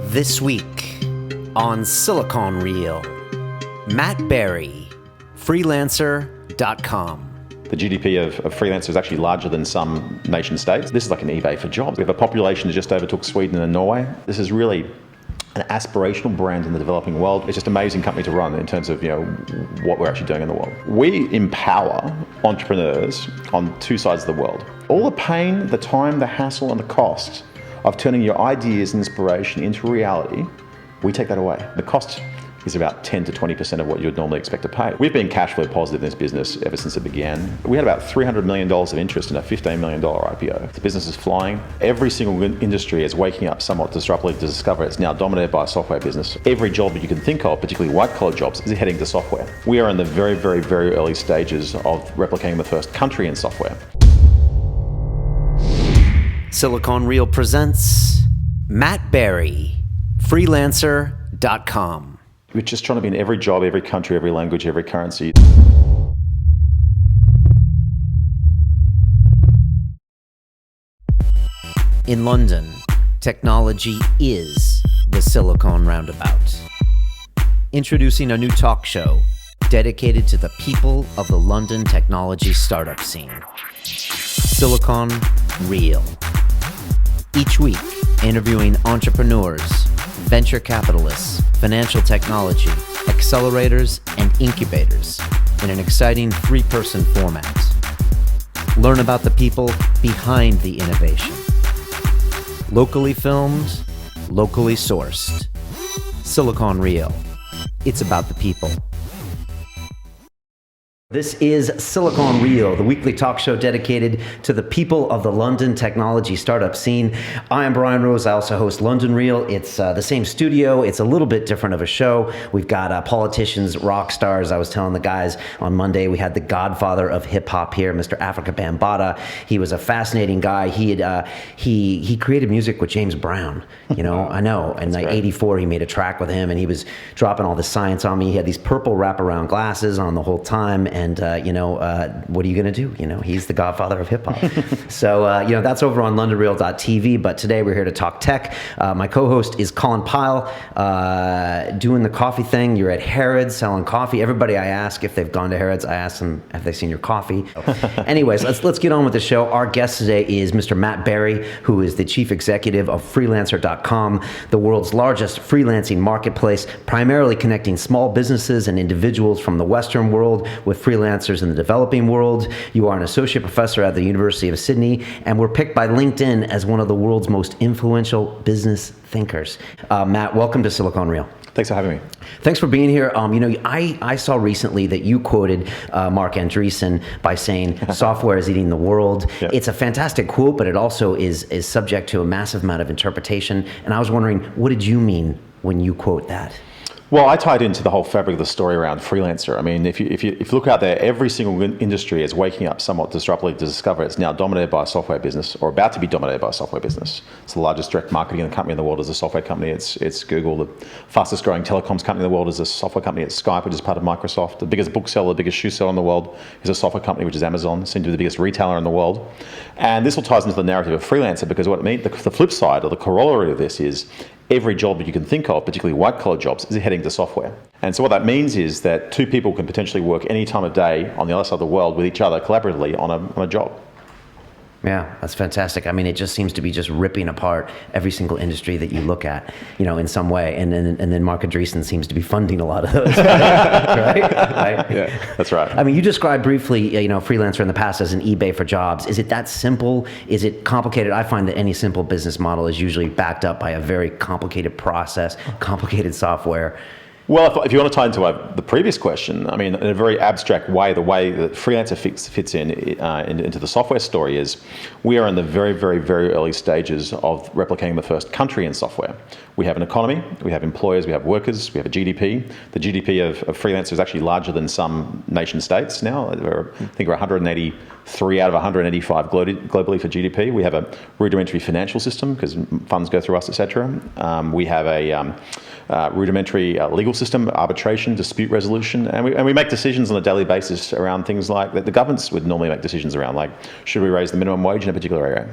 This week on siliconreal, Matt Barrie, freelancer.com. The GDP of Freelancer is actually larger than some nation states. This is like an eBay for jobs. We have a population that just overtook Sweden and Norway. This is really an aspirational brand in the developing world. It's just an amazing company to run in terms of what we're actually doing in the world. We empower entrepreneurs on two sides of the world. All the pain, the time, the hassle, and the cost of turning your ideas and inspiration into reality, we take that away. The cost is about 10 to 20% of what you would normally expect to pay. We've been cash flow positive in this business ever since it began. We had about $300 million of interest in a $15 million IPO. The business is flying. Every single industry is waking up somewhat disruptively to discover it's now dominated by a software business. Every job that you can think of, particularly white-collar jobs, is heading to software. We are in the very, very, very early stages of replicating the first country in software. siliconreal presents Matt Barrie, freelancer.com. We're just trying to be in every job, every country, every language, every currency. In London, technology is the Silicon Roundabout. Introducing a new talk show dedicated to the people of the London technology startup scene. Silicon Real. Each week, interviewing entrepreneurs, venture capitalists, financial technology, accelerators, and incubators in an exciting three-person format. Learn about the people behind the innovation. Locally filmed, locally sourced. Silicon Real. It's about the people. This is Silicon Real, the weekly talk show dedicated to the people of the London technology startup scene. I am Brian Rose. I also host London Real. It's the same studio. It's a little bit different of a show. We've got politicians, rock stars. I was telling the guys on Monday, we had the godfather of hip hop here, Mr. Africa Bambaataa. He was a fascinating guy. He created music with James Brown. I know. And like '84, he made a track with him, and he was dropping all the science on me. He had these purple wraparound glasses on the whole time. And, what are you going to do? He's the godfather of hip hop. So, that's over on londonreal.tv. But today we're here to talk tech. My co-host is Colin Pyle, doing the coffee thing. You're at Harrods selling coffee. Everybody I ask if they've gone to Harrods, I ask them, have they seen your coffee? Anyways, let's get on with the show. Our guest today is Mr. Matt Barrie, who is the chief executive of freelancer.com, the world's largest freelancing marketplace, primarily connecting small businesses and individuals from the Western world with freelancers in the developing world. You are an associate professor at the University of Sydney and were picked by LinkedIn as one of the world's most influential business thinkers. Matt, welcome to Silicon Real. Thanks for having me. Thanks for being here. I saw recently that you quoted Marc Andreessen by saying, software is eating the world. Yeah. It's a fantastic quote, but it also is subject to a massive amount of interpretation. And I was wondering, what did you mean when you quote that? Well, I tied into the whole fabric of the story around Freelancer. I mean, if you look out there, every single industry is waking up somewhat disruptively to discover it's now dominated by a software business, or about to be dominated by a software business. It's the largest direct marketing company in the world is a software company. It's Google. The fastest growing telecoms company in the world is a software company. It's Skype, which is part of Microsoft. The biggest bookseller, the biggest shoe seller in the world is a software company, which is Amazon, soon to be the biggest retailer in the world. And this all ties into the narrative of Freelancer, because what it means, the flip side or the corollary of this is every job that you can think of, particularly white-collar jobs, is heading to software. And so what that means is that two people can potentially work any time of day on the other side of the world with each other collaboratively on a job. Yeah, that's fantastic. I mean, it just seems to be just ripping apart every single industry that you look at, in some way. And then Marc Andreessen seems to be funding a lot of those, right? Yeah, that's right. I mean, you described briefly, Freelancer in the past as an eBay for jobs. Is it that simple? Is it complicated? I find that any simple business model is usually backed up by a very complicated process, complicated software. Well, if you want to tie into the previous question, I mean, in a very abstract way, the way that Freelancer fits into the software story is we are in the very, very, very early stages of replicating the first country in software. We have an economy, we have employers, we have workers, we have a GDP. The GDP of Freelancer is actually larger than some nation states now. I think we're 183 out of 185 globally for GDP. We have a rudimentary financial system because funds go through us, etc. We have a rudimentary legal system, arbitration, dispute resolution, and we make decisions on a daily basis around things like that the governments would normally make decisions around, like should we raise the minimum wage in a particular area,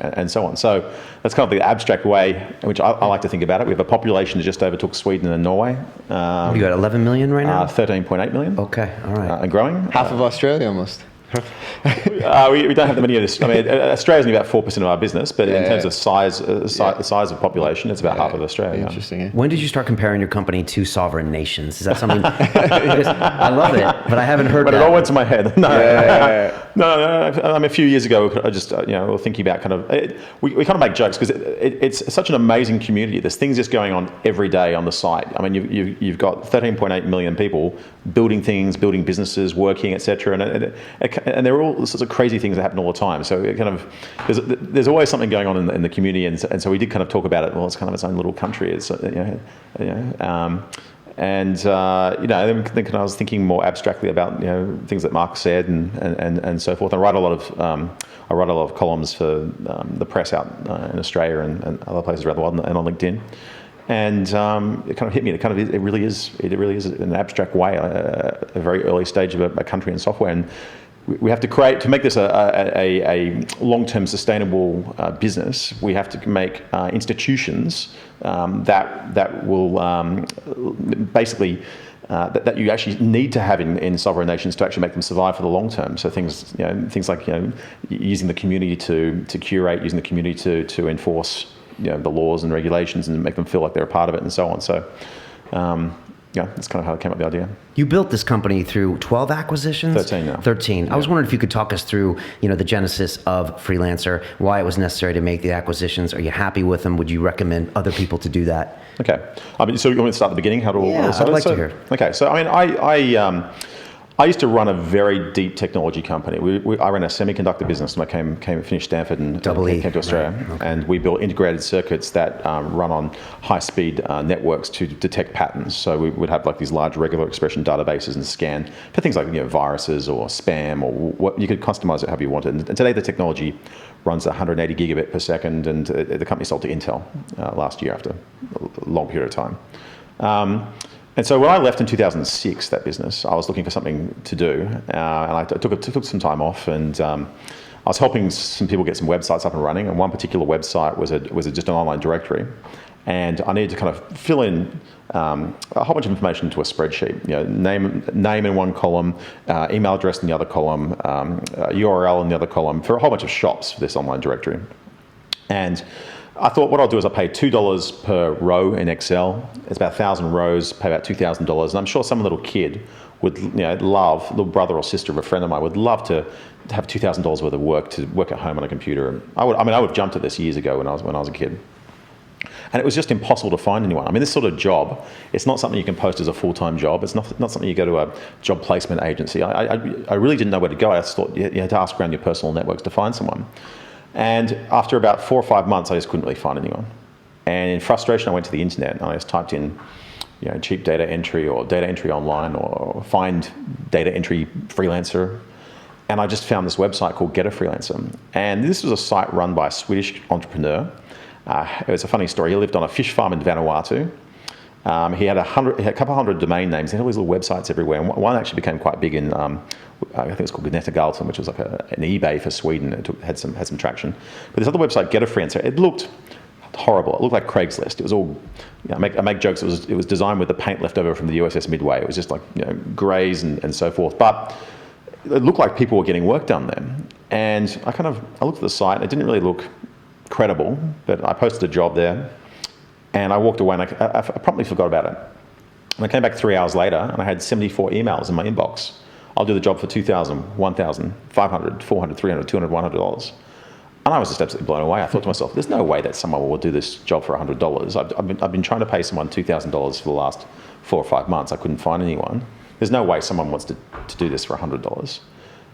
and so on. So that's kind of the abstract way in which I like to think about it. We have a population that just overtook Sweden and Norway. You got 11 million right now? 13.8 million. Okay, all right. And growing. Half of Australia almost. We don't have that many of this. I mean, Australia's only about 4% of our business, but in terms of size, the size of population, it's about half of Australia. Interesting. Yeah. When did you start comparing your company to sovereign nations? Is that something? Because I love it, but I haven't heard But that. it all went to my head. No. I mean, a few years ago, I just we were thinking about we kind of make jokes because it's such an amazing community. There's things just going on every day on the site. I mean, you've got 13.8 million people building things, building businesses, working, etc. And there are all sorts of crazy things that happen all the time. So it kind of there's always something going on in the community, and so we did kind of talk about it. Well, it's kind of its own little country. It's then I was thinking more abstractly about things that Mark said and so forth. I write a lot of columns for the press out in Australia and other places around the world and on LinkedIn. And it kind of hit me. It really is in an abstract way a very early stage of a country in software, and we have to make this a long-term sustainable business. We have to make institutions that will basically that you actually need to have in sovereign nations to actually make them survive for the long term. So things like using the community to curate, using the community to enforce the laws and regulations and make them feel like they're a part of it and so on. So that's kind of how I came up with the idea. You built this company through 12 acquisitions? 13 now. 13. I was wondering if you could talk us through, the genesis of Freelancer, why it was necessary to make the acquisitions. Are you happy with them? Would you recommend other people to do that? Okay. So you want me to start at the beginning? I'd like to hear. Okay. So I mean, I used to run a very deep technology company. I ran a semiconductor business when I finished Stanford and came to Australia. Right. Okay. And we built integrated circuits that run on high-speed networks to detect patterns. So we would have like these large regular expression databases and scan for things like viruses or spam or what you could customize it however you wanted. And today the technology runs 180 gigabit per second, and the company sold to Intel last year after a long period of time. And so when I left in 2006, that business, I was looking for something to do, and I took some time off, and I was helping some people get some websites up and running. And one particular website was just an online directory, and I needed to kind of fill in a whole bunch of information into a spreadsheet. Name in one column, email address in the other column, URL in the other column for a whole bunch of shops for this online directory, and I thought what I'll do is I'll pay $2 per row in Excel. It's about 1,000 rows, pay about $2,000. And I'm sure some little kid would love, little brother or sister of a friend of mine would love to have $2,000 worth of work to work at home on a computer. I would have jumped at this years ago when I was a kid. And it was just impossible to find anyone. I mean, this sort of job, it's not something you can post as a full-time job. It's not something you go to a job placement agency. I really didn't know where to go. I just thought you had to ask around your personal networks to find someone. And after about 4 or 5 months, I just couldn't really find anyone. And in frustration, I went to the internet and I just typed in, cheap data entry or data entry online or find data entry freelancer. And I just found this website called Get a Freelancer. And this was a site run by a Swedish entrepreneur. It was a funny story. He lived on a fish farm in Vanuatu. He had a couple hundred domain names. He had all these little websites everywhere. And one actually became quite big in, I think it's called Gnetagalten, which was like an eBay for Sweden. It had some traction. But this other website, Get a Freelancer, it looked horrible. It looked like Craigslist. It was all, I make jokes. It was designed with the paint left over from the USS Midway. It was just like greys and so forth. But it looked like people were getting work done there. And I looked at the site. It didn't really look credible, but I posted a job there. And I walked away and I promptly forgot about it. And I came back 3 hours later and I had 74 emails in my inbox. I'll do the job for $2,000, $1,000, $500, $400, $300, $200, $100. And I was just absolutely blown away. I thought to myself, there's no way that someone will do this job for $100. I've been trying to pay someone $2,000 for the last 4 or 5 months. I couldn't find anyone. There's no way someone wants to do this for $100.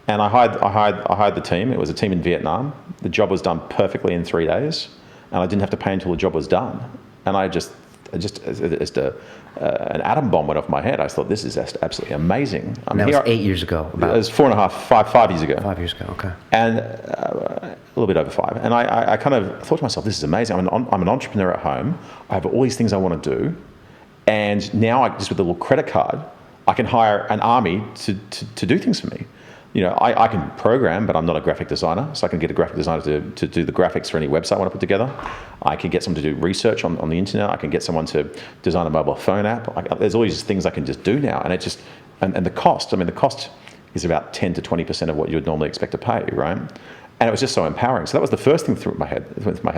And I hired the team. It was a team in Vietnam. The job was done perfectly in 3 days. And I didn't have to pay until the job was done. And an atom bomb went off my head. I thought, this is absolutely amazing. And that was 8 years ago. It was 5 years ago. 5 years ago, okay. And a little bit over 5. And I kind of thought to myself, this is amazing. I'm an entrepreneur at home. I have all these things I want to do. And now, just with a little credit card, I can hire an army to do things for me. I can program, but I'm not a graphic designer, so I can get a graphic designer to do the graphics for any website I want to put together. I can get someone to do research on the internet. I can get someone to design a mobile phone app. There's all these things I can just do now, and it just and the cost. The cost is about 10 to 20% of what you would normally expect to pay, right? And it was just so empowering. So that was the first thing through my head.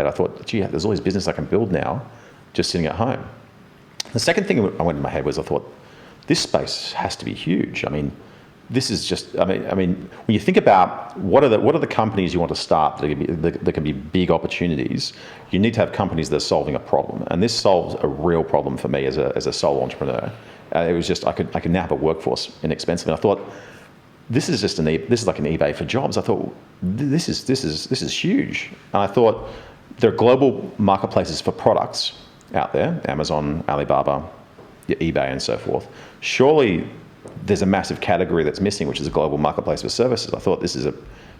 I thought, gee, there's all this business I can build now, just sitting at home. The second thing I went in my head was I thought, this space has to be huge. This is just, when you think about what are the companies you want to start that can be big opportunities, you need to have companies that are solving a problem. And this solves a real problem for me as a sole entrepreneur. It was just, I could now have a workforce inexpensively. And I thought, this is like an eBay for jobs. I thought, this is huge. And I thought, there are global marketplaces for products out there, Amazon, Alibaba, eBay, and so forth. Surely there's a massive category that's missing, which is a global marketplace for services. I thought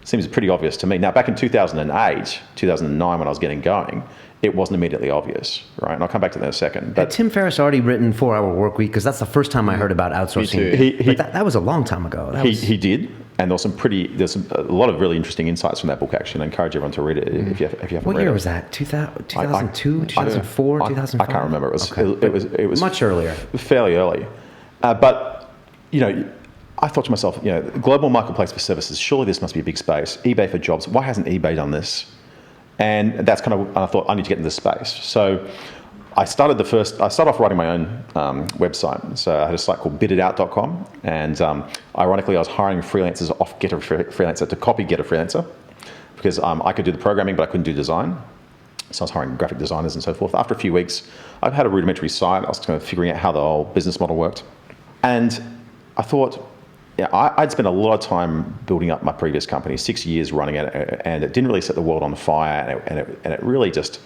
seems pretty obvious to me. Now, back in 2008, 2009, when I was getting going, it wasn't immediately obvious, right? And I'll come back to that in a second. Had Tim Ferriss already written 4-Hour Workweek? Because that's the first time I heard about outsourcing. But that was a long time ago. He did. And there's a lot of really interesting insights from that book, actually, and I encourage everyone to read it if you haven't read it. What year was that? 2002, 2004, 2005? I can't remember. It was much earlier. Fairly early. But I thought to myself, global marketplace for services, surely this must be a big space. eBay for jobs, why hasn't eBay done this? And that's I thought, I need to get into this space. So I started off writing my own website. So I had a site called bititout.com, and ironically, I was hiring freelancers off Get a Freelancer to copy Get a Freelancer, because I could do the programming, but I couldn't do design. So I was hiring graphic designers and so forth. After a few weeks, I've had a rudimentary site. I was kind of figuring out how the whole business model worked. And I thought, I'd spent a lot of time building up my previous company, 6 years running it, and it didn't really set the world on fire, and it really just,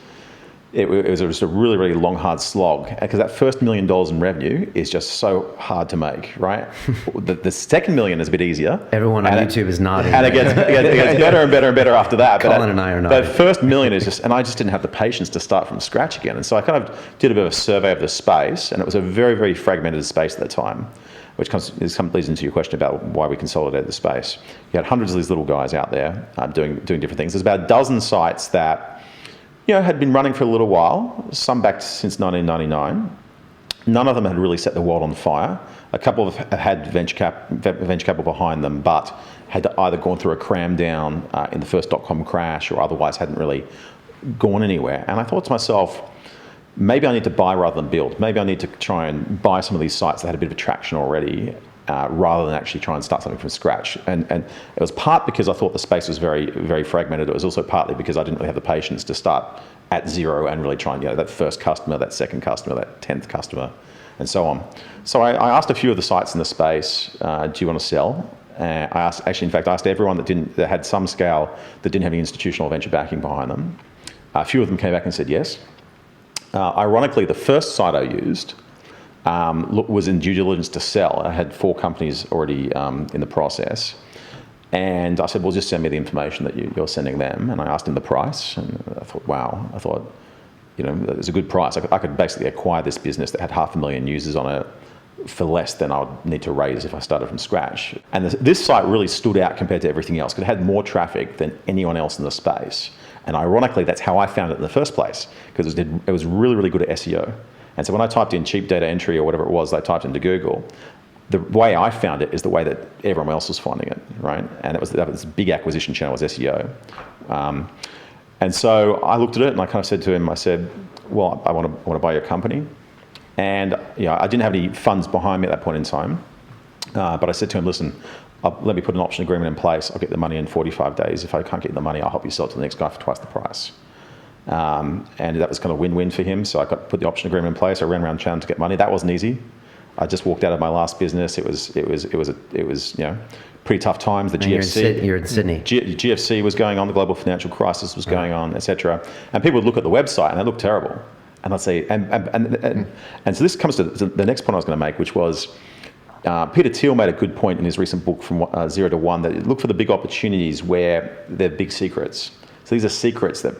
it was just a really, really long, hard slog, because that first $1 million in revenue is just so hard to make, right? The second million is a bit easier. Everyone on YouTube is nodding. And it gets better and better and better after that. Colin and I are nodding. That first million is just, and I just didn't have the patience to start from scratch again. And so I kind of did a bit of a survey of the space, and it was a very, very fragmented space at the time, which leads into your question about why we consolidated the space. You had hundreds of these little guys out there doing different things. There's about a dozen sites that had been running for a little while, some back since 1999. None of them had really set the world on fire. A couple had venture capital behind them, but had either gone through a cram down in the first dot-com crash, or otherwise hadn't really gone anywhere. And I thought to myself, maybe I need to buy rather than build. Maybe I need to try and buy some of these sites that had a bit of traction already, rather than actually try and start something from scratch. And it was part because I thought the space was very, very fragmented. It was also partly because I didn't really have the patience to start at zero and really try and, that first customer, that second customer, that 10th customer, and so on. So I asked a few of the sites in the space, do you want to sell? I asked everyone that had some scale, that didn't have any institutional venture backing behind them. A few of them came back and said yes. Ironically, the first site I used was in due diligence to sell. I had 4 companies already in the process. And I said, well, just send me the information that you're sending them. And I asked him the price. And I thought, wow. I thought, it was a good price. I could basically acquire this business that had 500,000 users on it for less than I would need to raise if I started from scratch. And this site really stood out compared to everything else, because it had more traffic than anyone else in the space. And ironically, that's how I found it in the first place, because it was really, really good at SEO. And so when I typed in cheap data entry or whatever it was, I typed into Google, the way I found it is the way that everyone else was finding it, right? And that was this big acquisition channel was SEO. And so I looked at it and I kind of said to him, I said, well, I want to buy your company. And I didn't have any funds behind me at that point in time. But I said to him, listen, let me put an option agreement in place. I'll get the money in 45 days. If I can't get the money, I'll help you sell it to the next guy for twice the price. And that was kind of win-win for him. So I put the option agreement in place. I ran around town to get money. That wasn't easy. I just walked out of my last business. It was pretty tough times. The GFC. You're in Sydney. GFC was going on. The global financial crisis was going on, etc. And people would look at the website and they looked terrible. And I'd say, and so this comes to the next point I was going to make, which was Peter Thiel made a good point in his recent book, From 0 to 1, that look for the big opportunities where they're big secrets. So these are secrets that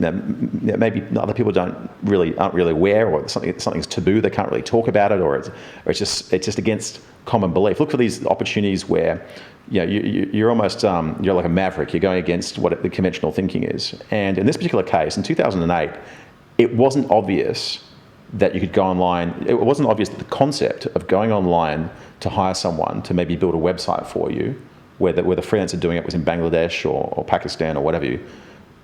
maybe other people aren't really aware, or something's taboo. They can't really talk about it, or it's just against common belief. Look for these opportunities where you're almost you're like a maverick. You're going against what the conventional thinking is. And in this particular case, in 2008, it wasn't obvious that you could go online. It wasn't obvious that the concept of going online to hire someone to maybe build a website for you, where the freelancer doing it was in Bangladesh or Pakistan or whatever,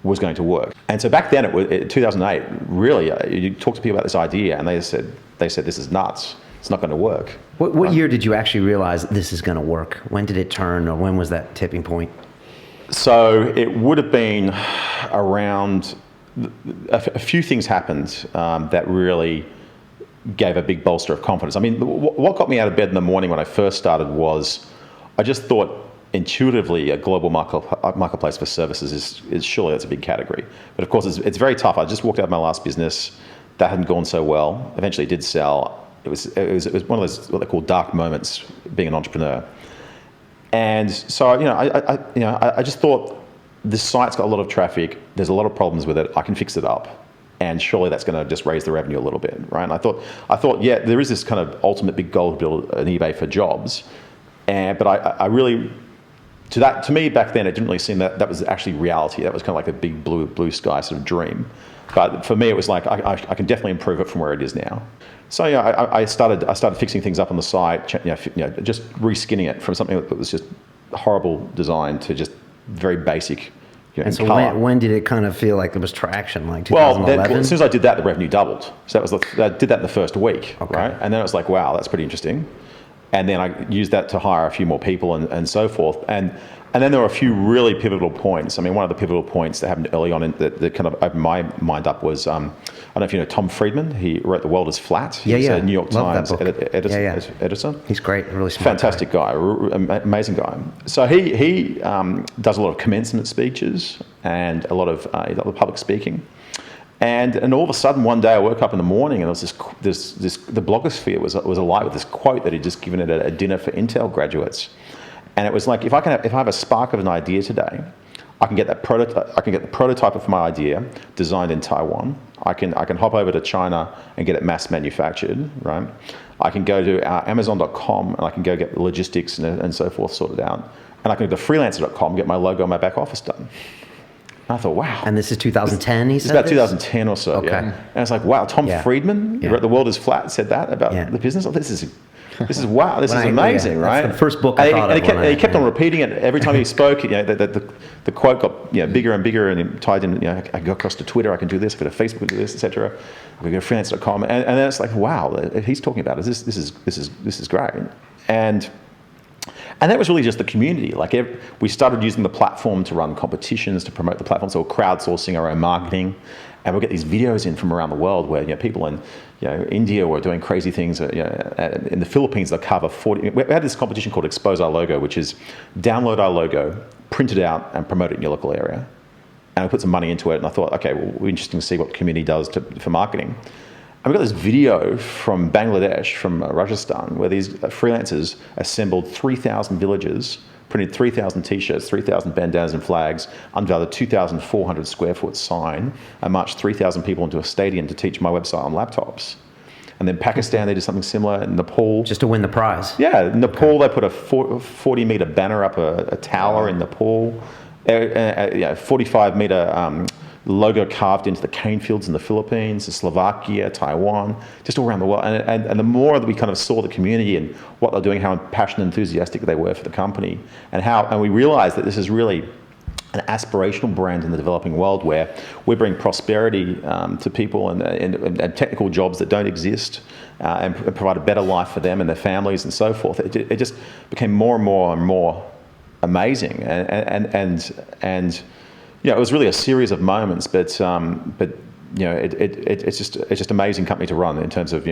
was going to work. And so back then, in 2008, really, you talk to people about this idea, and they said this is nuts. It's not going to work. What year did you actually realize this is going to work? When did it turn, or when was that tipping point? So it would have been around. A few things happened that really gave a big bolster of confidence. I mean, what got me out of bed in the morning when I first started was I just thought intuitively a global marketplace for services is surely that's a big category. But of course, it's very tough. I just walked out of my last business. That hadn't gone so well. Eventually it did sell. It was one of those what they call dark moments being an entrepreneur. And so I just thought, this site's got a lot of traffic, there's a lot of problems with it, I can fix it up, and surely that's going to just raise the revenue a little bit, right? And I thought, yeah, there is this kind of ultimate big goal to build an eBay for jobs, but I really, to me back then, it didn't really seem that was actually reality. That was kind of like a big blue sky sort of dream. But for me, it was like, I can definitely improve it from where it is now. So I started fixing things up on the site, just reskinning it from something that was just horrible design to just very basic. And so when did it kind of feel like there was traction? Like Well, 2011? as soon as I did that, the revenue doubled. So I did that in the first week, okay. Right? And then it was like, wow, that's pretty interesting. And then I used that to hire a few more people and so forth. And then there were a few really pivotal points. I mean, one of the pivotal points that happened early on that kind of opened my mind up was, I don't know if you know Tom Friedman. He wrote The World is Flat. He's a New York Times editor. He's great, really smart. Fantastic guy, amazing guy. So he does a lot of commencement speeches and a lot of public speaking. And all of a sudden, one day I woke up in the morning and there was the blogosphere was alive with this quote that he'd just given at a dinner for Intel graduates. And it was like, if I have a spark of an idea today, I can get that prototype. I can get the prototype of my idea designed in Taiwan. I can hop over to China and get it mass manufactured, right? I can go to Amazon.com and I can go get logistics and so forth sorted out. And I can go to Freelancer.com and get my logo and my back office done. And I thought, wow. And this is 2010, he said? It's about 2010 or so, okay. Yeah. And it's like, wow, Tom Friedman, who wrote The World is Flat, said that about the business. Oh, this is wow, this is amazing, right? That's the first book I thought of. He kept on repeating it every time he spoke. The quote got bigger and bigger, and it tied in. I can go across to Twitter, I can do this, I can go to Facebook, I can do this, etc. I can go to freelancer.com, and then it's like, wow, if he's talking about it, this is great. And that was really just the community. Like we started using the platform to run competitions, to promote the platform, so we're crowdsourcing our own marketing. And we'll get these videos in from around the world where people in India were doing crazy things. In the Philippines, they'll cover 40. We had this competition called Expose Our Logo, which is download our logo, print it out, and promote it in your local area. And I put some money into it, and I thought, okay, well, it'll be interesting to see what the community does for marketing. And we got this video from Bangladesh, from Rajasthan, where these freelancers assembled 3,000 villages, printed 3,000 t-shirts, 3,000 bandanas and flags under the 2,400 square foot sign, and marched 3,000 people into a stadium to teach my website on laptops. And then Pakistan, they did something similar. In Nepal, just to win the prize. Yeah, in Nepal, they put a 40-meter banner up a tower in Nepal, 45-meter logo carved into the cane fields in the Philippines, Slovakia, Taiwan, just all around the world. And the more that we kind of saw the community and what they're doing, how passionate and enthusiastic they were for the company, and we realized that this is really an aspirational brand in the developing world where we bring prosperity to people and technical jobs that don't exist, and provide a better life for them and their families and so forth. It just became more and more amazing, and it was really a series of moments, but it's just amazing company to run in terms of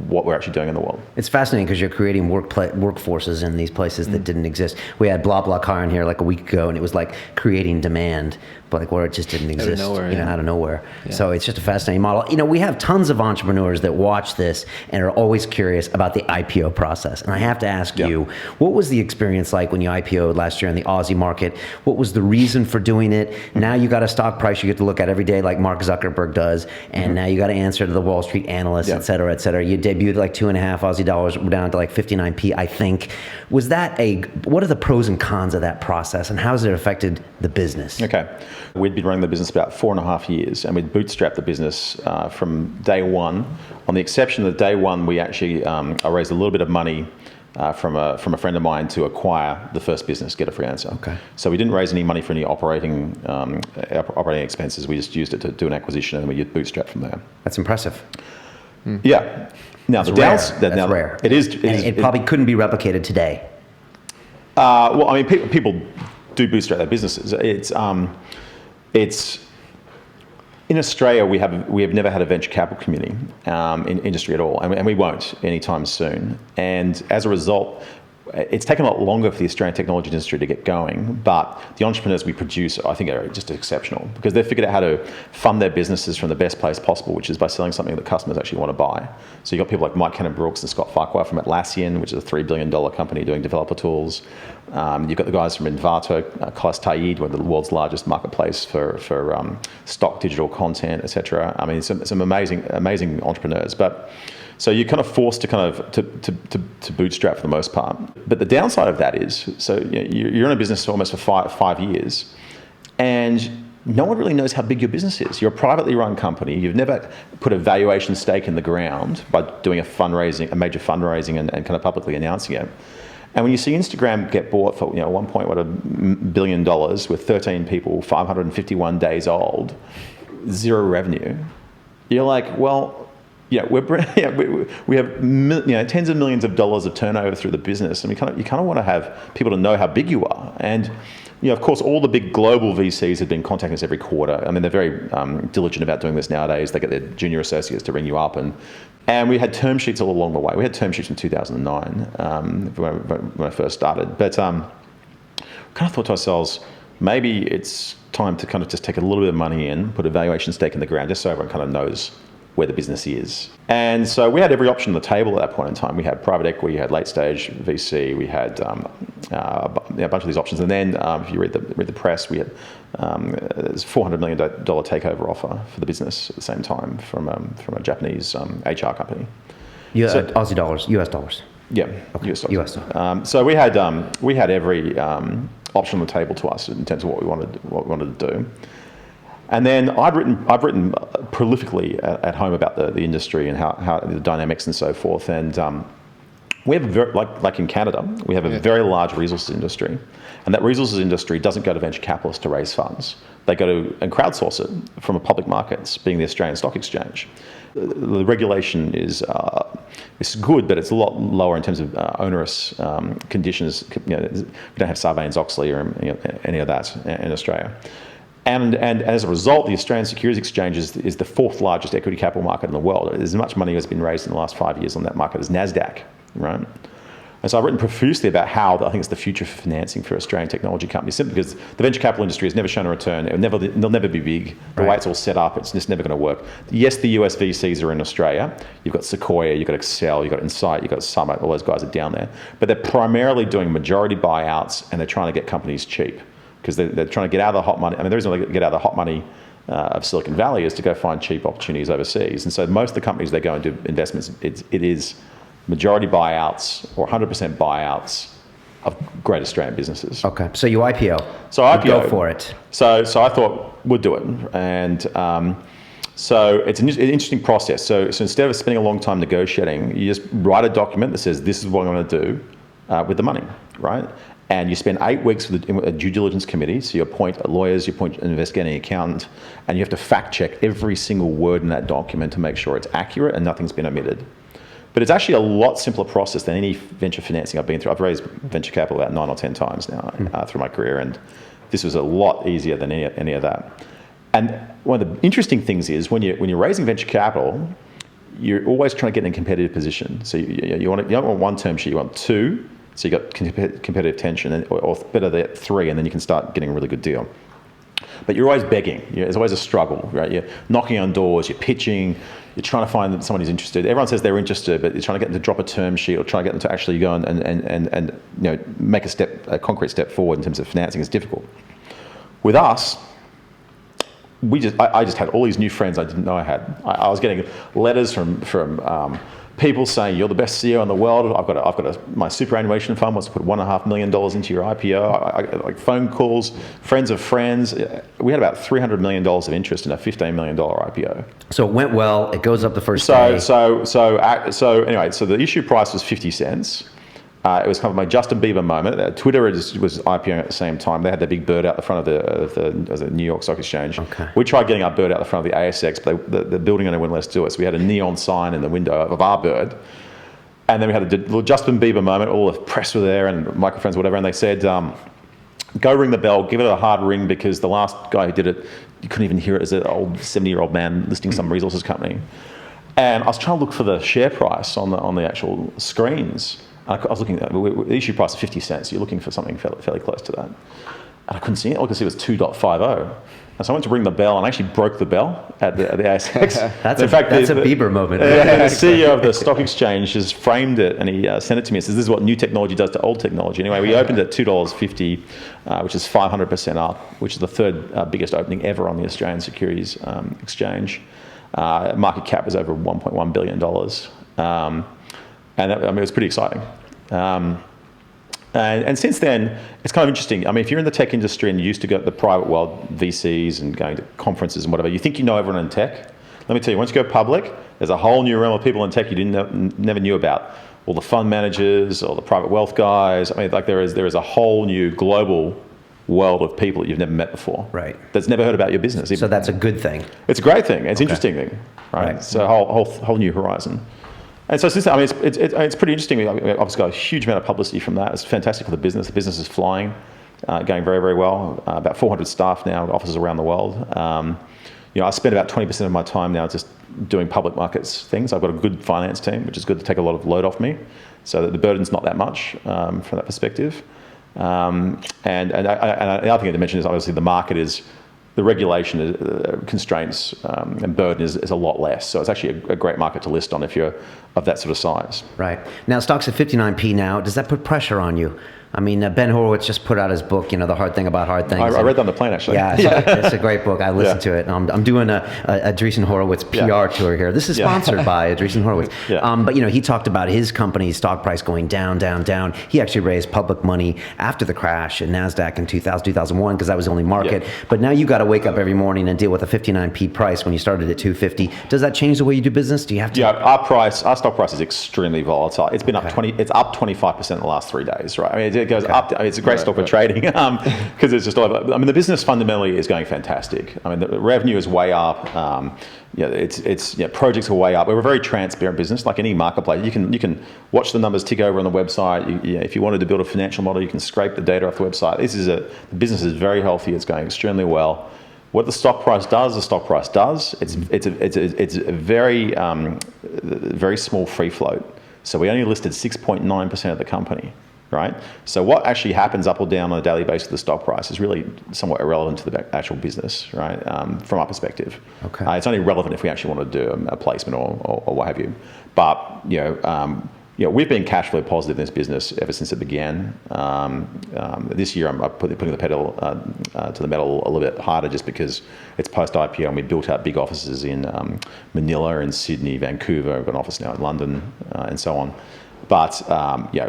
what we're actually doing in the world. It's fascinating because you're creating workforces in these places that didn't exist. We had BlaBlaCar in here like a week ago, and it was like creating demand, but like where it just didn't exist, out of nowhere. Yeah. So it's just a fascinating model. We have tons of entrepreneurs that watch this and are always curious about the IPO process. And I have to ask you, what was the experience like when you IPO'd last year in the Aussie market? What was the reason for doing it? Now you got a stock price you get to look at every day like Mark Zuckerberg does, and now you got to answer to the Wall Street analysts, et cetera, et cetera. You debuted like 2.5 Aussie dollars, we're down to like 59p, I think. What are the pros and cons of that process, and how has it affected the business? Okay. We'd been running the business about 4.5 years, and we'd bootstrapped the business from day one. On the exception that day one, we actually I raised a little bit of money from a friend of mine to acquire the first business, Get a Freelancer. Okay. So we didn't raise any money for any operating expenses. We just used it to do an acquisition, and we bootstrapped from there. That's impressive. Yeah. Now That's rare. It is. It probably couldn't be replicated today. Well, I mean, people do bootstrap their businesses. It's in Australia, we have never had a venture capital community in industry at all, and we won't anytime soon. And as a result, it's taken a lot longer for the Australian technology industry to get going, but the entrepreneurs we produce, I think, are just exceptional because they've figured out how to fund their businesses from the best place possible, which is by selling something that customers actually want to buy. So you've got people like Mike Cannon-Brooks and Scott Farquhar from Atlassian, which is a $3 billion company doing developer tools. You've got the guys from Envato, Kais Taid, one of the world's largest marketplace for stock digital content, etc. I mean, some amazing entrepreneurs, but. So you're kind of forced to bootstrap for the most part. But the downside of that is, so you're in a business almost for five years, and no one really knows how big your business is. You're a privately run company. You've never put a valuation stake in the ground by doing a major fundraising and kind of publicly announcing it. And when you see Instagram get bought for $1 billion with 13 people, 551 days old, zero revenue, you're like, well. Yeah, we have tens of millions of dollars of turnover through the business, and you kind of want to have people to know how big you are. And of course, all the big global VCs have been contacting us every quarter. I mean, they're very diligent about doing this nowadays. They get their junior associates to ring you up, and we had term sheets all along the way. We had term sheets in 2009 when I first started, but kind of thought to ourselves, maybe it's time to kind of just take a little bit of money in, put a valuation stake in the ground, just so everyone kind of knows where the business is. And so we had every option on the table at that point in time. We had private equity, we had late stage VC, we had a bunch of these options. And then if you read the press, we had there's $400 million takeover offer for the business at the same time from a Japanese HR company. Aussie dollars, US dollars. Yeah, okay. US dollars. So we had every option on the table to us in terms of what we wanted to do. And then I've written prolifically at home about the industry and how the dynamics and so forth. And we have like in Canada, we have a very large resources industry, and that resources industry doesn't go to venture capitalists to raise funds. They go to and crowdsource it from a public markets, being the Australian Stock Exchange. The regulation is good, but it's a lot lower in terms of onerous conditions. We don't have Sarbanes-Oxley or any of that in Australia. And as a result, the Australian Securities Exchange is the fourth largest equity capital market in the world. As much money has been raised in the last 5 years on that market as NASDAQ, right? And so I've written profusely about how I think it's the future for financing for Australian technology companies, simply because the venture capital industry has never shown a return. They'll never be big. The way it's all set up, it's just never going to work. Yes, the US VCs are in Australia. You've got Sequoia, you've got Excel, you've got Insight, you've got Summit. All those guys are down there. But they're primarily doing majority buyouts, and they're trying to get companies cheap, because they're trying to get out of the hot money. I mean, the reason they get out of the hot money of Silicon Valley is to go find cheap opportunities overseas. And so most of the companies they go into investments, it is majority buyouts or 100% buyouts of great Australian businesses. Okay, so you IPO. So I IPO. Go for it. So I thought we'd do it. And so it's an interesting process. So instead of spending a long time negotiating, you just write a document that says, this is what I'm going to do with the money, right? And you spend 8 weeks with a due diligence committee. So you appoint lawyers, you appoint an investigating accountant, and you have to fact check every single word in that document to make sure it's accurate and nothing's been omitted. But it's actually a lot simpler process than any venture financing I've been through. I've raised venture capital about 9 or 10 times now through my career, and this was a lot easier than any of that. And one of the interesting things is when you're raising venture capital, you're always trying to get in a competitive position. So you don't want one term sheet, you want two. So you got competitive tension, or better than three, and then you can start getting a really good deal. But you're always begging. It's always a struggle, right? You're knocking on doors, you're pitching, you're trying to find someone who's interested. Everyone says they're interested, but you're trying to get them to drop a term sheet or try to get them to actually go and make a concrete step forward in terms of financing is difficult. With us, I just had all these new friends I didn't know I had. I was getting letters from people saying, you're the best CEO in the world. My superannuation fund wants to put $1.5 million into your IPO. Like phone calls, friends of friends. We had about $300 million of interest in a $15 million IPO. So it went well. It goes up the first day. So the issue price was 50 cents. It was kind of my Justin Bieber moment. Twitter was IPOing at the same time. They had their big bird out the front of the New York Stock Exchange. Okay. We tried getting our bird out the front of the ASX, but the building owner wouldn't let us do it. So we had a neon sign in the window of our bird. And then we had a little Justin Bieber moment. All the press were there and microphones, whatever. And they said, go ring the bell, give it a hard ring, because the last guy who did it, you couldn't even hear it as an old 70-year-old man listing some resources company. And I was trying to look for the share price on the actual screens. I was looking at the issue price of 50 cents. You're looking for something fairly close to that. And I couldn't see it. All I could see was 2.50. And so I went to ring the bell and I actually broke the bell at the ASX. That's a Bieber moment. The CEO of the stock exchange has framed it and he sent it to me and says, this is what new technology does to old technology. Anyway, we opened at $2.50, which is 500% up, which is the third biggest opening ever on the Australian Securities Exchange. Market cap was over $1.1 billion. And it was pretty exciting. And since then, it's kind of interesting. I mean, if you're in the tech industry and you used to go to the private world, VCs and going to conferences and whatever, you think you know everyone in tech. Let me tell you, once you go public, there's a whole new realm of people in tech you never knew about. All the fund managers, all the private wealth guys. I mean, like there is a whole new global world of people that you've never met before. Right. That's never heard about your business. So that's a good thing. It's a great thing. It's an interesting thing. Right. It's a whole new horizon. And so since, I mean, it's pretty interesting. We obviously got a huge amount of publicity from that. It's fantastic for the business. The business is flying, going very, very well. About 400 staff now, offices around the world. I spend about 20% of my time now just doing public markets things. I've got a good finance team, which is good to take a lot of load off me, so that the burden's not that much from that perspective. And the other thing I mention is obviously the market is. The regulation constraints and burden is a lot less. So it's actually a great market to list on if you're of that sort of size. Right. Now, stock's at 59p now. Does that put pressure on you? I mean, Ben Horowitz just put out his book, The Hard Thing About Hard Things. I read that on the plane, actually. Yeah, it's a great book. I listened to it. I'm doing a Andreessen Horowitz PR tour here. This is sponsored by Andreessen Horowitz. But, he talked about his company's stock price going down, down, down. He actually raised public money after the crash in NASDAQ in 2001, because that was the only market. But now you got to wake up every morning and deal with a 59p price when you started at 250. Does that change the way you do business? Do you have to? Yeah, our stock price is extremely volatile. It's been up 25% in the last 3 days, right? I mean, it goes up. It's a great stock for trading because it's just all over. I mean, the business fundamentally is going fantastic. I mean, the revenue is way up. Projects are way up. We're a very transparent business, like any marketplace. You can watch the numbers tick over on the website. If you wanted to build a financial model, you can scrape the data off the website. The business is very healthy. It's going extremely well. What the stock price does, the stock price does. It's a very very small free float. So we only listed 6.9% of the company. Right? So what actually happens up or down on a daily basis with the stock price is really somewhat irrelevant to the actual business, right? From our perspective. Okay. It's only relevant if we actually want to do a placement or what have you. But, we've been cash flow positive in this business ever since it began. This year I'm putting the pedal to the metal a little bit harder just because it's post-IPO and we built out big offices in Manila and Sydney, Vancouver. We've got an office now in London and so on. But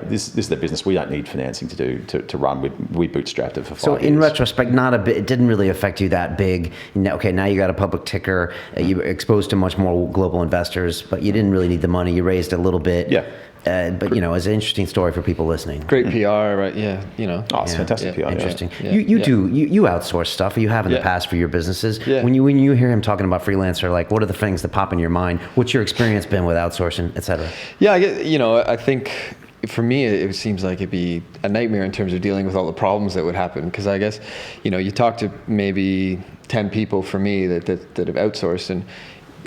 this is the business. We don't need financing to run. We bootstrapped it for 5 years. So in retrospect, it didn't really affect you that big. Okay, now you got a public ticker. You were exposed to much more global investors, but you didn't really need the money. You raised a little bit. Yeah. But it's an interesting story for people listening. Great PR, right? Yeah, Oh, it's fantastic PR. Interesting. Yeah. You outsource stuff. You have in the past for your businesses. Yeah. When you hear him talking about Freelancer, like what are the things that pop in your mind? What's your experience been with outsourcing, et cetera? Yeah, I think for me, it seems like it'd be a nightmare in terms of dealing with all the problems that would happen. Because I guess, you talk to maybe 10 people for me that have outsourced, and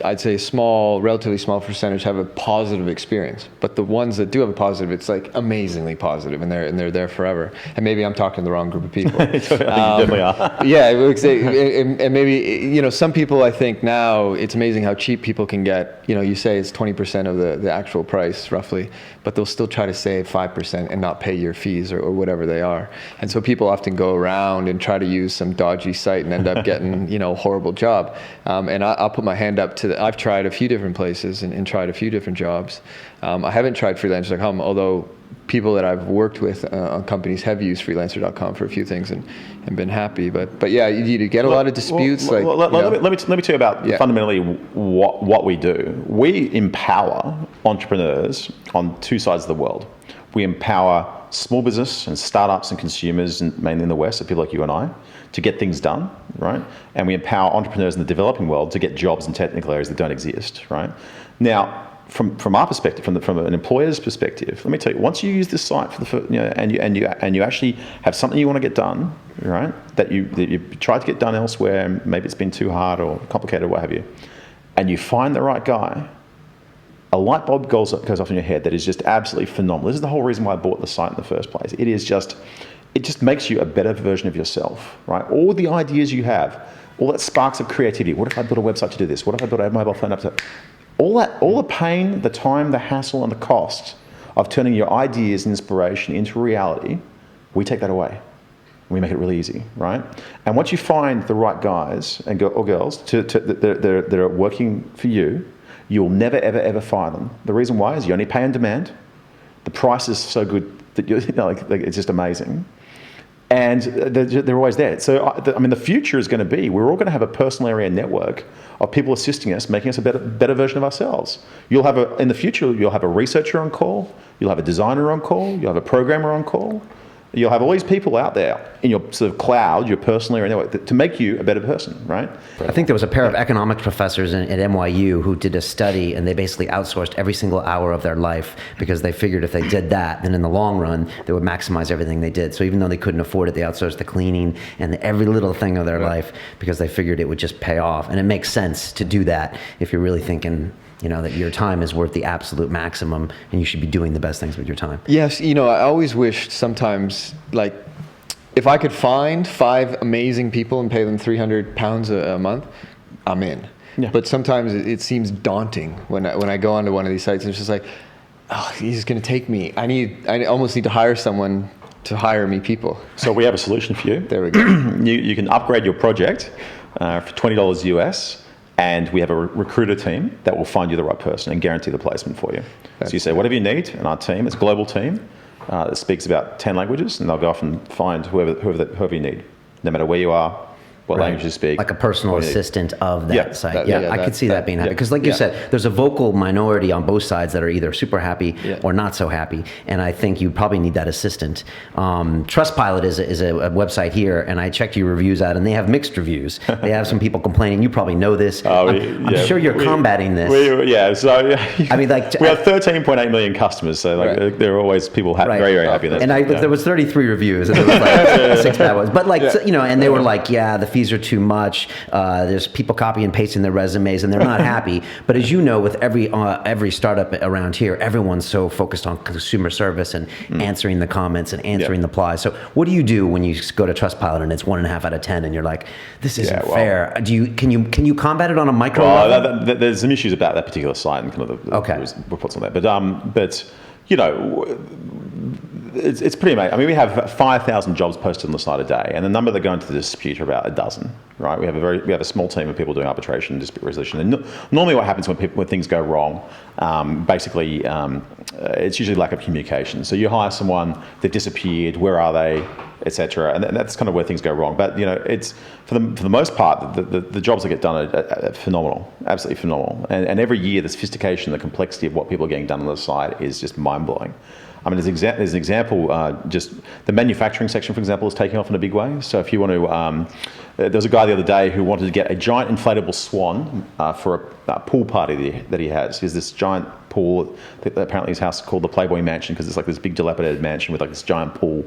I'd say relatively small percentage have a positive experience. But the ones that do have a positive, it's like amazingly positive, and they're there forever. And maybe I'm talking to the wrong group of people. I think you definitely are. Yeah, and maybe some people, I think now it's amazing how cheap people can get. You say it's 20% of the actual price roughly, but they'll still try to save 5% and not pay your fees or whatever they are. And so people often go around and try to use some dodgy site and end up getting a horrible job. And I'll put my hand up to I've tried a few different places and tried a few different jobs. I haven't tried freelancer.com, although people that I've worked with on companies have used freelancer.com for a few things and been happy. But yeah, you get a lot of disputes. Let me tell you about fundamentally what we do. We empower entrepreneurs on two sides of the world. We empower small business and startups and consumers, and mainly in the West, so people like you and I, to get things done, right? And we empower entrepreneurs in the developing world to get jobs in technical areas that don't exist, right? Now, from our perspective, from an employer's perspective, let me tell you, once you use this site for and you actually have something you want to get done, right? That you tried to get done elsewhere, and maybe it's been too hard or complicated, or what have you, and you find the right guy, a light bulb goes off in your head that is just absolutely phenomenal. This is the whole reason why I bought the site in the first place. It just makes you a better version of yourself, right? All the ideas you have, all that sparks of creativity. What if I built a website to do this? What if I built a mobile phone app to... All the pain, the time, the hassle, and the cost of turning your ideas and inspiration into reality, we take that away. We make it really easy, right? And once you find the right guys and or girls that are working for you, you'll never, ever, ever fire them. The reason why is you only pay on demand. The price is so good that it's just amazing. And they're always there. So, the future is going to be, we're all going to have a personal area network of people assisting us, making us a better version of ourselves. In the future, you'll have a researcher on call, you'll have a designer on call, you'll have a programmer on call. You'll have all these people out there in your sort of cloud, your personal area network, to make you a better person, right? I think there was a pair of economics professors at NYU who did a study, and they basically outsourced every single hour of their life because they figured if they did that, then in the long run, they would maximize everything they did. So even though they couldn't afford it, they outsourced the cleaning and every little thing of their life because they figured it would just pay off. And it makes sense to do that if you're really thinking, that your time is worth the absolute maximum and you should be doing the best things with your time. Yes, I always wished sometimes, like, if I could find 5 amazing people and pay them £300 a month, I'm in. Yeah. But sometimes it seems daunting when I go onto one of these sites and it's just like, oh, he's going to take me. I almost need to hire someone to hire me people. So we have a solution for you. There we go. You can upgrade your project for $20 US. And we have a recruiter team that will find you the right person and guarantee the placement for you. So you say, whatever you need, and our team, it's a global team that speaks about 10 languages, and they'll go off and find whoever you need, no matter where you are, what language you speak. Like a personal assistant of that site. I could see that being happy. Because like you said, there's a vocal minority on both sides that are either super happy or not so happy. And I think you probably need that assistant. Trustpilot is a website here, and I checked your reviews out, and they have mixed reviews. They have some people complaining. You probably know this. I'm sure you're combating this. We have 13.8 million customers, so there are always people very, very happy. And there was 33 reviews, and there was like 6 bad ones. But and they were like, the fees are too much. There's people copy and pasting their resumes, and they're not happy. But as you know, with every startup around here, everyone's so focused on consumer service and answering the comments and answering the replies. So what do you do when you go to Trustpilot and it's 1.5 out of 10, and you're like, this isn't fair? Can you combat it on a micro level? There's some issues about that particular site and kind of the reports on that. But it's pretty amazing. We have 5,000 jobs posted on the site a day, and the number that go into the dispute are about a dozen. Right? We have a small team of people doing arbitration and dispute resolution. And normally, what happens when things go wrong, it's usually lack of communication. So you hire someone, they've disappeared. Where are they? Etc. And that's kind of where things go wrong. But it's for the most part, the jobs that get done are phenomenal, absolutely phenomenal. And every year, the sophistication, the complexity of what people are getting done on the site is just mind blowing. There's an example, just the manufacturing section, for example, is taking off in a big way. So if you want to, there was a guy the other day who wanted to get a giant inflatable swan for a pool party that he has. He has this giant pool. Apparently his house is called the Playboy Mansion because it's like this big dilapidated mansion with like this giant pool.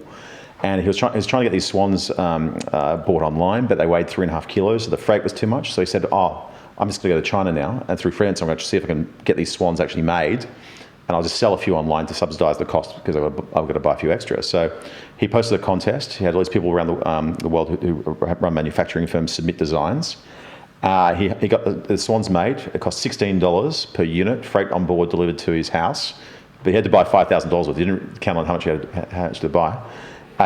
And he was trying to get these swans bought online, but they weighed 3.5 kilos, so the freight was too much. So he said, I'm just going to go to China now, and through Freelancer, I'm going to see if I can get these swans actually made, and I'll just sell a few online to subsidize the cost because I've got to buy a few extra. So he posted a contest. He had all these people around the world who run manufacturing firms submit designs. He got the swans made. It cost $16 per unit, freight on board delivered to his house. But he had to buy $5,000 worth. He didn't count on how much to buy.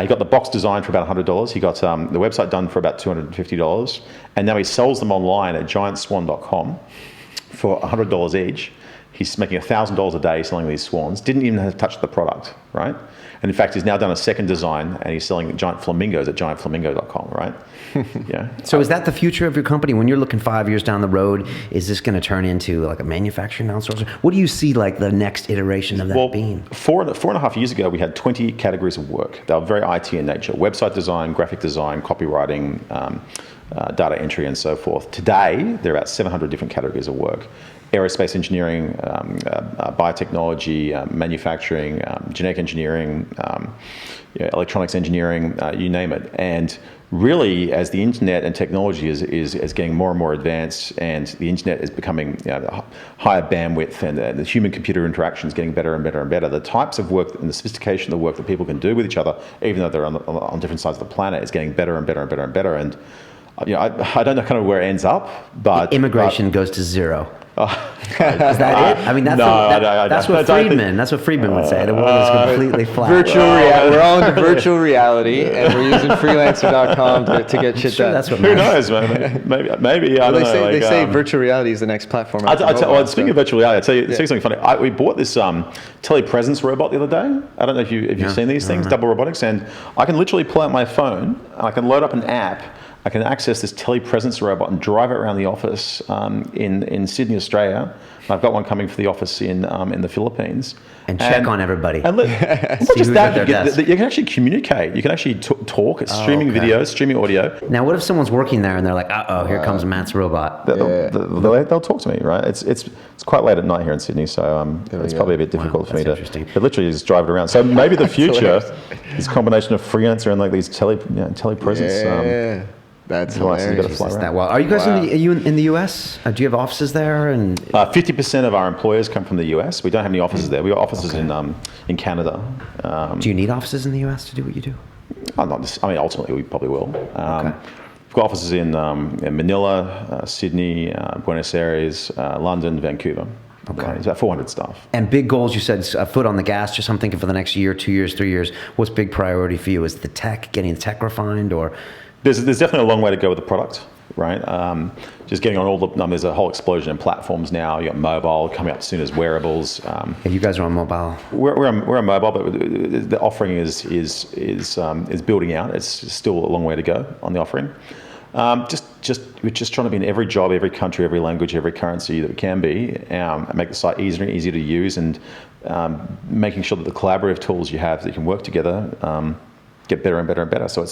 He got the box designed for about $100. He got the website done for about $250. And now he sells them online at giantswan.com for $100 each. He's making $1,000 a day selling these swans. Didn't even have to touch the product, right? And in fact, he's now done a second design and he's selling giant flamingos at giantflamingo.com, right? Yeah. So is that the future of your company? When you're looking 5 years down the road, is this going to turn into like a manufacturing outsourcer? What do you see like the next iteration of that being? 4.5 years ago, we had 20 categories of work. They were very IT in nature: website design, graphic design, copywriting, data entry, and so forth. Today, there are about 700 different categories of work: aerospace engineering, biotechnology, manufacturing, genetic engineering, electronics engineering, you name it. And really, as the internet and technology is getting more and more advanced, and the internet is becoming higher bandwidth, and the human-computer interaction is getting better and better and better, the types of work and the sophistication of the work that people can do with each other, even though they're on different sides of the planet, is getting better and better and better and better. And I don't know kind of where it ends up, but immigration goes to zero. Is that it? I mean, that's what Friedman would say. The world is completely flat. We're all into virtual reality, and we're using freelancer.com to get shit done. That's what who knows, man? Maybe I don't know. They say virtual reality is the next platform. Speaking of virtual reality, I'll tell you something funny. We bought this telepresence robot the other day. I don't know if you've seen these things, double robotics, and I can literally pull out my phone, and I can load up an app. I can access this telepresence robot and drive it around the office in Sydney, Australia. I've got one coming for the office in the Philippines. And check on everybody. And not just that, you can actually communicate. You can actually talk. It's streaming video, streaming audio. Now, what if someone's working there and they're like, here comes Matt's robot? They'll talk to me, right? It's quite late at night here in Sydney, so it's probably a bit difficult for me to. But literally just drive it around. So maybe the future is a combination of Freelancer and like these telepresence. That's hilarious. Are you guys in the US? Do you have offices there? And 50% of our employers come from the US. We don't have any offices there. We got offices in Canada. Do you need offices in the US to do what you do? Ultimately we probably will. We've got offices in Manila, Sydney, Buenos Aires, London, Vancouver. Okay. It's about 400 staff. And big goals, you said a foot on the gas, just I'm thinking for the next year, 2 years, 3 years. What's big priority for you? Is the tech, getting the tech refined, or? There's definitely a long way to go with the product, right? Just getting on all the, there's a whole explosion in platforms now. You got mobile coming up soon as wearables. You guys are on mobile. We're on mobile, but the offering is building out. It's still a long way to go on the offering. We're just trying to be in every job, every country, every language, every currency that we can be, and make the site easier and easier to use, and making sure that the collaborative tools you have that you can work together get better and better and better. So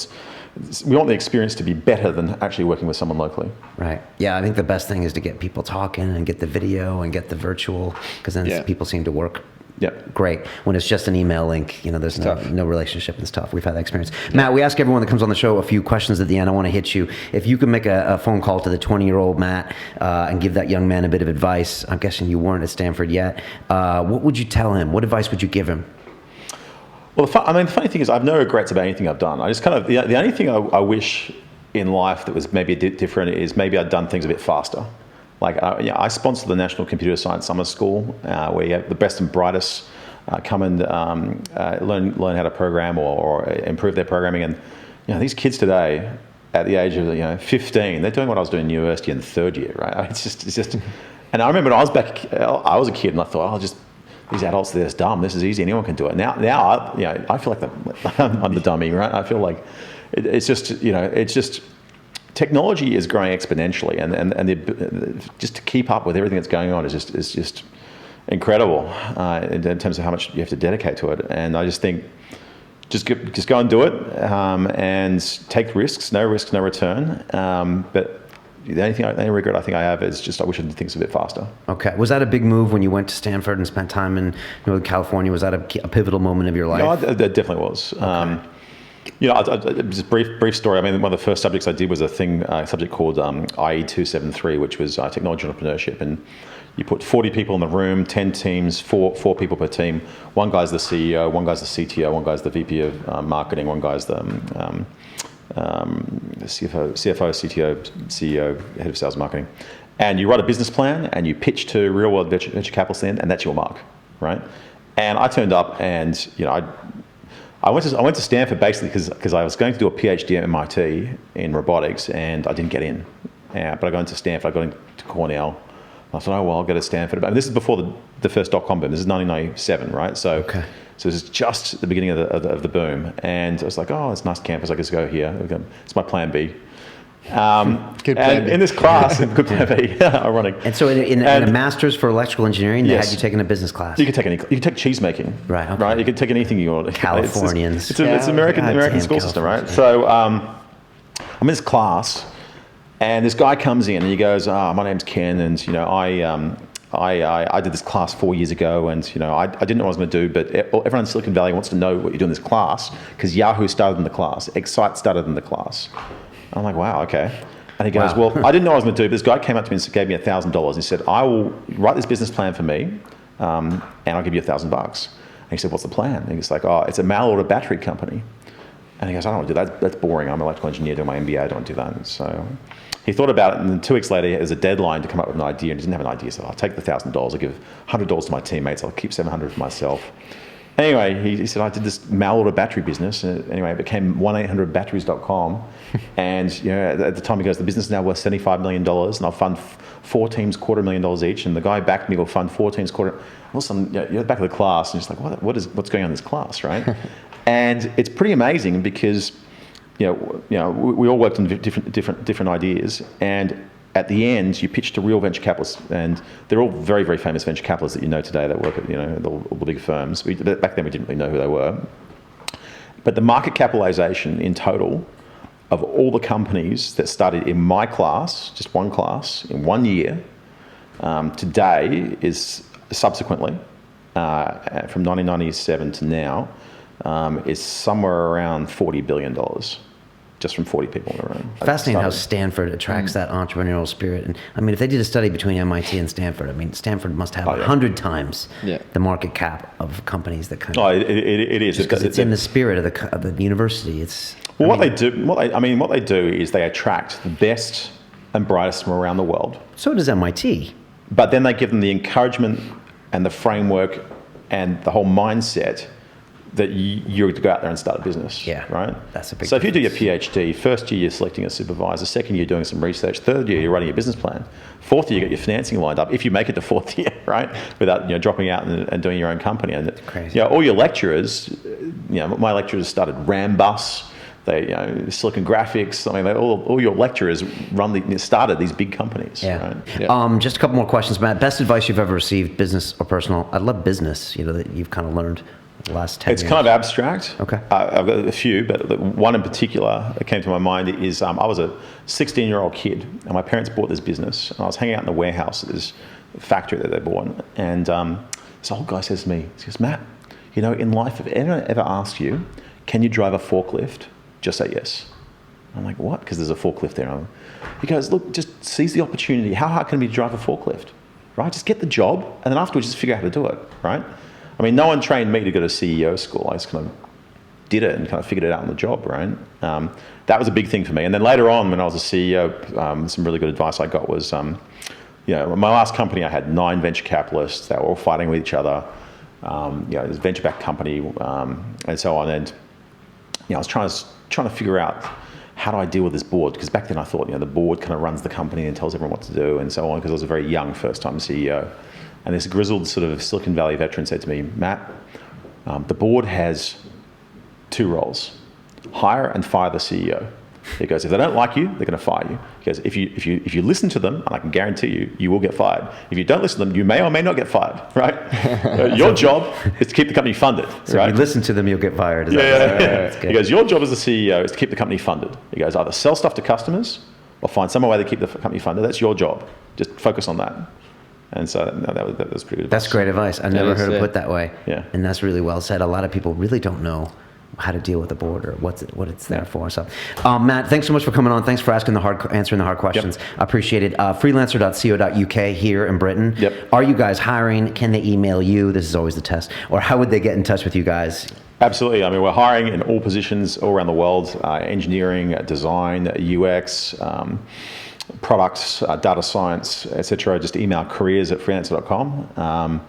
we want the experience to be better than actually working with someone locally. Right. Yeah, I think the best thing is to get people talking and get the video and get the virtual, because then people seem to work great. When it's just an email link, there's no relationship. It's tough. We've had that experience. Matt, we ask everyone that comes on the show a few questions at the end. I want to hit you. If you could make a phone call to the 20-year-old Matt and give that young man a bit of advice, I'm guessing you weren't at Stanford yet, what would you tell him? What advice would you give him? Well, the funny thing is I have no regrets about anything I've done. I just the only thing I wish in life that was maybe a bit different is maybe I'd done things a bit faster. Like I sponsored the National Computer Science Summer School, where you have the best and brightest come and learn how to program or improve their programming. And these kids today, at the age of 15, they're doing what I was doing in university in the third year, right? It's just. And I remember when I was back, I was a kid, and I thought, these adults, they're just dumb. This is easy. Anyone can do it. Now, I feel like I'm the dummy, right? I feel like it's just technology is growing exponentially, and just to keep up with everything that's going on is just incredible in terms of how much you have to dedicate to it. And I just think just go and do it, and take risks. No risk, no return. But the only regret I think I have is just I wish I did things a bit faster. Okay. Was that a big move when you went to Stanford and spent time in Northern California? Was that a pivotal moment of your life? No, that definitely was. Okay. Just brief story. I mean, one of the first subjects I did was a subject called IE 273, which was technology entrepreneurship, and you put 40 people in the room, 10 teams, four people per team. One guy's the CEO, one guy's the CTO, one guy's the VP of marketing, one guy's the CFO, CTO, CEO, head of sales marketing. And you write a business plan and you pitch to real world venture capitalists, and that's your mark, right? And I turned up, and I went to Stanford basically because I was going to do a PhD at MIT in robotics, and I didn't get in. But I got into Stanford, I got into Cornell. I thought, oh, well, I'll go to Stanford. But this is before the first dot-com boom. This is 1997, right? So this is just the beginning of the boom. And I was like, oh, it's a nice campus. I guess go here. It's my plan B. Good plan B. In this class, good plan B, ironic. And so in a master's for electrical engineering, they Yes. had you taking a business class? You can take cheese making, Right, okay. right? You can take anything you want. Californians. It's American school system, right? So I'm in this class, and this guy comes in and he goes, my name's Ken, and I did this class 4 years ago, and I didn't know what I was going to do, but everyone in Silicon Valley wants to know what you do in this class because Yahoo started in the class, Excite started in the class. I'm like, wow, okay. And he goes, well, I didn't know what I was going to do, but this guy came up to me and gave me $1,000. He said, I will write this business plan for me, and I'll give you $1,000. And he said, what's the plan? And he's like, oh, it's a mail order battery company. And he goes, I don't want to do that. That's boring. I'm an electrical engineer doing my MBA. I don't want to do that. And so he thought about it, and then 2 weeks later, there's a deadline to come up with an idea, and he didn't have an idea. So I'll take the $1,000. I'll give $100 to my teammates. I'll keep $700 for myself. Anyway, he said, I did this mail order battery business. Anyway, it became 1-800-batteries.com. And at the time, he goes, the business is now worth $75 million, and I'll fund 4 teams $250,000 each. And the guy backed me will fund 4 teams quarter. All of a sudden, you're at the back of the class, and you're just like, what's going on in this class, right? And it's pretty amazing because we all worked on different ideas, and at the end, you pitch to real venture capitalists, and they're all very, very famous venture capitalists that you know today that work at all the big firms. Back then, we didn't really know who they were. But the market capitalization in total of all the companies that started in my class, just one class, in 1 year, today is subsequently, from 1997 to now, is somewhere around $40 billion. Just from 40 people in the room. Fascinating how Stanford attracts that entrepreneurial spirit. And I mean, if they did a study between MIT and Stanford, I mean, Stanford must have 100 times the market cap of companies that kind of. It is. Because it's in the spirit of the university. It's. What they do is they attract the best and brightest from around the world. So does MIT. But then they give them the encouragement and the framework and the whole mindset that you're to go out there and start a business, right? That's a big So if you do your difference. PhD, first year you're selecting a supervisor, second year you're doing some research, third year you're writing a business plan, fourth year you get your financing lined up, if you make it to fourth year, right? Without dropping out and doing your own company. And crazy. All your lecturers, my lecturers started Rambus, Silicon Graphics. I mean, all your lecturers started these big companies. Yeah. Right? Yeah. Just a couple more questions, Matt. Best advice you've ever received, business or personal? I love business. That you've kind of learned the last 10 years. It's kind of abstract. Okay. I've got a few, but one in particular that came to my mind is I was a 16-year-old kid, and my parents bought this business, and I was hanging out in the warehouse at this factory that they bought, and this old guy says to me, he goes, Matt, in life, if anyone ever asks you, can you drive a forklift? Just say yes. I'm like, what? Because there's a forklift there. He goes, look, just seize the opportunity. How hard can it be to drive a forklift, right? Just get the job, and then afterwards just figure out how to do it, right? I mean, no one trained me to go to CEO school. I just kind of did it and kind of figured it out on the job, right? That was a big thing for me. And then later on, when I was a CEO, some really good advice I got was, my last company, I had 9 venture capitalists. They were all fighting with each other. This venture-backed company, and so on. And I was trying to figure out how do I deal with this board? Because back then I thought, the board kind of runs the company and tells everyone what to do and so on. Because I was a very young first-time CEO. And this grizzled sort of Silicon Valley veteran said to me, Matt, the board has 2 roles: hire and fire the CEO. He goes, if they don't like you, they're going to fire you. He goes, if you listen to them, and I can guarantee you will get fired. If you don't listen to them, you may or may not get fired, right? Your job is to keep the company funded, so right? if you listen to them, you'll get fired. Yeah. He goes, your job as the CEO is to keep the company funded. He goes, either sell stuff to customers or find some way to keep the company funded. That's your job. Just focus on that. And so that was pretty good advice. That's great advice. I've never heard it it. put that way. Yeah. And that's really well said. A lot of people really don't know how to deal with the board or what it's there for. So, Matt, thanks so much for coming on. Thanks for answering the hard questions. Yep. I appreciate it. Freelancer.co.uk here in Britain. Yep. Are you guys hiring? Can they email you? This is always the test. Or how would they get in touch with you guys? Absolutely. I mean, we're hiring in all positions all around the world, engineering, design, UX, products, data science, etc. Just email careers@freelancer.com.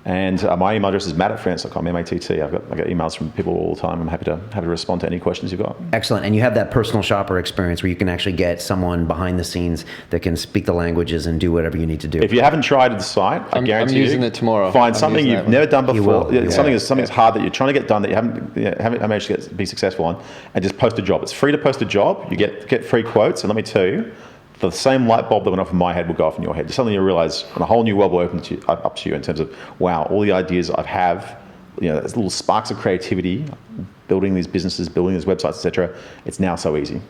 And my email address is matt@freelancer.com, M-A-T-T. I've got emails from people all the time. I'm happy to respond to any questions you've got. Excellent. And you have that personal shopper experience where you can actually get someone behind the scenes that can speak the languages and do whatever you need to do. If you haven't tried the site, I guarantee I'm using it tomorrow. Find something you've never done before. will. Something that's hard that you're trying to get done that you haven't managed to be successful on, and just post a job. It's free to post a job. You get free quotes, and let me tell you, the same light bulb that went off in my head will go off in your head. Just suddenly you realize, and a whole new world will open up to you in terms of, wow, all the ideas I have, those little sparks of creativity, building these businesses, building these websites, etc. It's now so easy.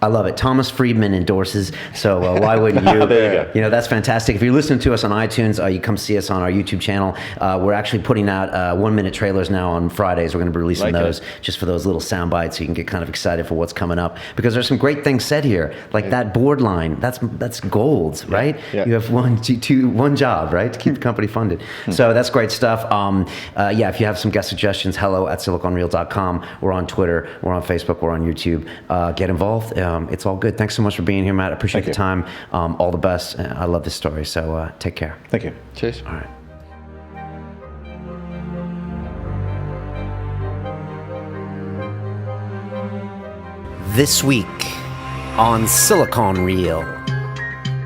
I love it. Thomas Friedman endorses, so why wouldn't you? There you go. That's fantastic. If you're listening to us on iTunes, you come see us on our YouTube channel. We're actually putting out 1-minute trailers now on Fridays. We're going to be releasing those just for those little sound bites, so you can get kind of excited for what's coming up. Because there's some great things said here, like that board line. That's gold, right? Yeah. You have one job, right, to keep the company funded. So that's great stuff. If you have some guest suggestions, hello@siliconreal.com. We're on Twitter. We're on Facebook. We're on YouTube. Get involved. It's all good. Thanks so much for being here, Matt. I appreciate the time. All the best. I love this story. So take care. Thank you. Cheers. All right. This week on Silicon Reel.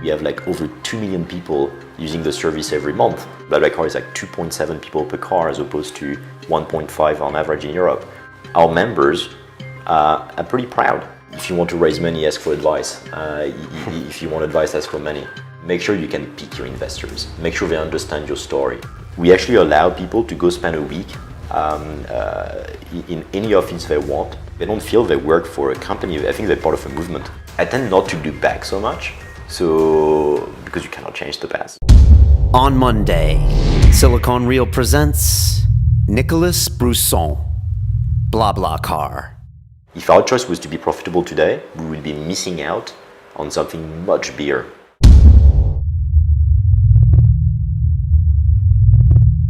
We have like over 2 million people using the service every month. BlaBlaCar is like 2.7 people per car as opposed to 1.5 on average in Europe. Our members are pretty proud. If you want to raise money, ask for advice. If you want advice, ask for money. Make sure you can pick your investors. Make sure they understand your story. We actually allow people to go spend a week in any office they want. They don't feel they work for a company. I think they're part of a movement. I tend not to look back so much, because you cannot change the past. On Monday, Silicon Reel presents Nicolas Brousson, BlaBlaCar. If our choice was to be profitable today, we would be missing out on something much bigger.